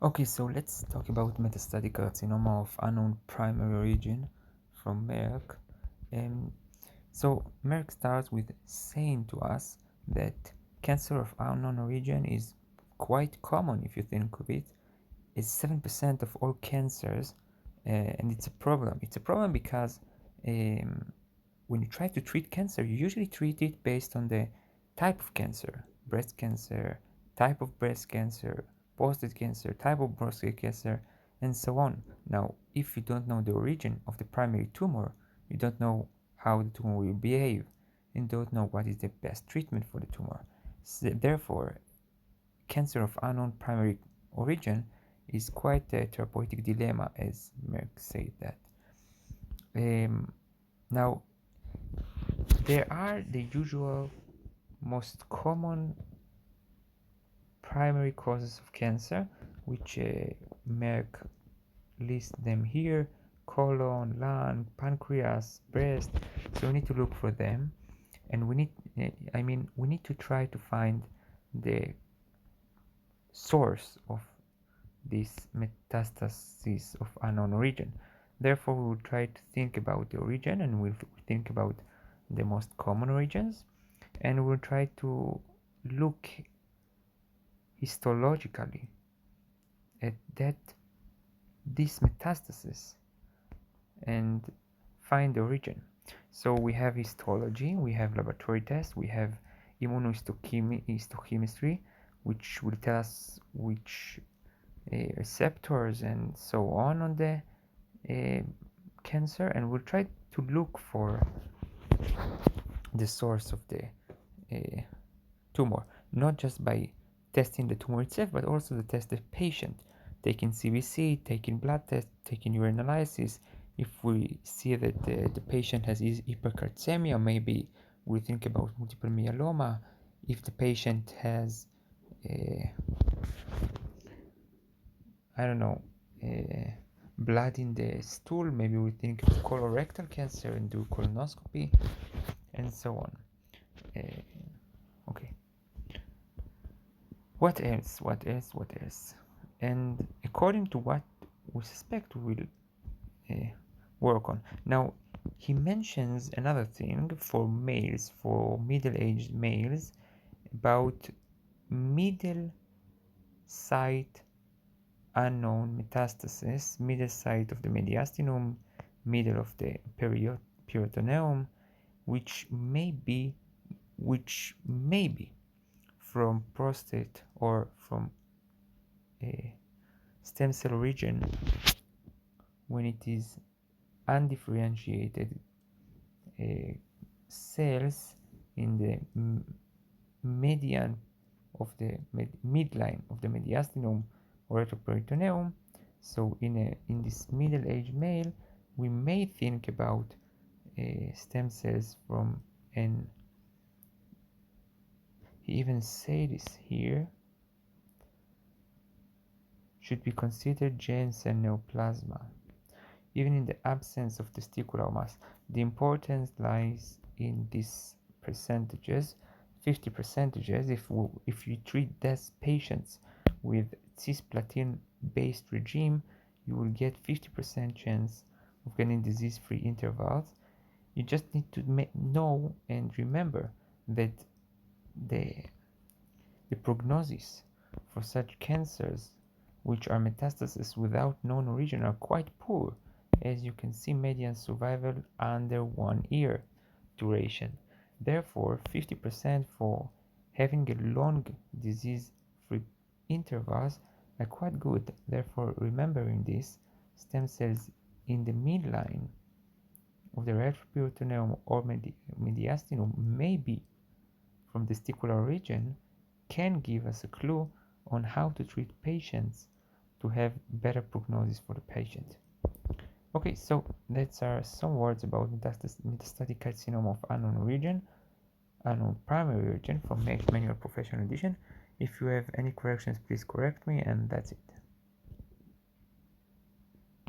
Okay, so let's talk about metastatic carcinoma of unknown primary origin from Merck. Um, so Merck starts with saying to us that cancer of unknown origin is quite common if you think of it. It's 7% of all cancers, and it's a problem. It's a problem because um, when you try to treat cancer, you usually treat it based on the type of cancer: breast cancer, type of breast cancer, prostate cancer, type of prostate cancer, and so on. Now, if you don't know the origin of the primary tumor, you don't know how the tumor will behave, and don't know what is the best treatment for the tumor. So, therefore, cancer of unknown primary origin is quite a therapeutic dilemma, as Merck said that. Now, there are the usual most common primary causes of cancer, which Merck lists them here: colon, lung, pancreas, breast. So we need to look for them, and we need to try to find the source of this metastasis of unknown origin. Therefore, we will try to think about the origin, and we'll think about the most common origins, and we'll try to look histologically at this metastasis and find the origin. So we have histology, we have laboratory tests, we have immunohistochemistry, which will tell us which receptors and so on the uh, cancer, and we'll try to look for the source of the tumor, not just by testing the tumor itself, but also to test the patient, taking CBC, taking blood tests, taking urine analysis. If we see that the patient has hypercalcemia, maybe we think about multiple myeloma. If the patient has, I don't know, blood in the stool, maybe we think of colorectal cancer and do colonoscopy, and so on. Okay. What else? What else? What else? And according to what we suspect, we will work on. Now, he mentions another thing for males, for middle-aged males, about middle site unknown metastasis, middle site of the mediastinum, middle of the peritoneum, which may be from prostate or from a stem cell region when it is undifferentiated cells in the median of the midline of the mediastinum or retroperitoneum. So in this middle-aged male, we may think about stem cells from an, he even said this here, should be considered germ cell neoplasma, even in the absence of testicular mass. The importance lies in these percentages, 50 percentages. If you treat these patients with cisplatin based regime, you will get 50% chance of getting disease-free intervals. You just need to know and remember that the prognosis for such cancers, which are metastases without known origin, are quite poor. As you can see, median survival under 1 year duration. Therefore, 50% for having a long disease-free intervals are quite good. Therefore, remembering this, stem cells in the midline of the retroperitoneum or mediastinum may be from the testicular region, can give us a clue on how to treat patients to have better prognosis for the patient. Okay, so that's some words about metastatic carcinoma of unknown origin, unknown primary origin from Manual Professional Edition. If you have any corrections, please correct me, and that's it.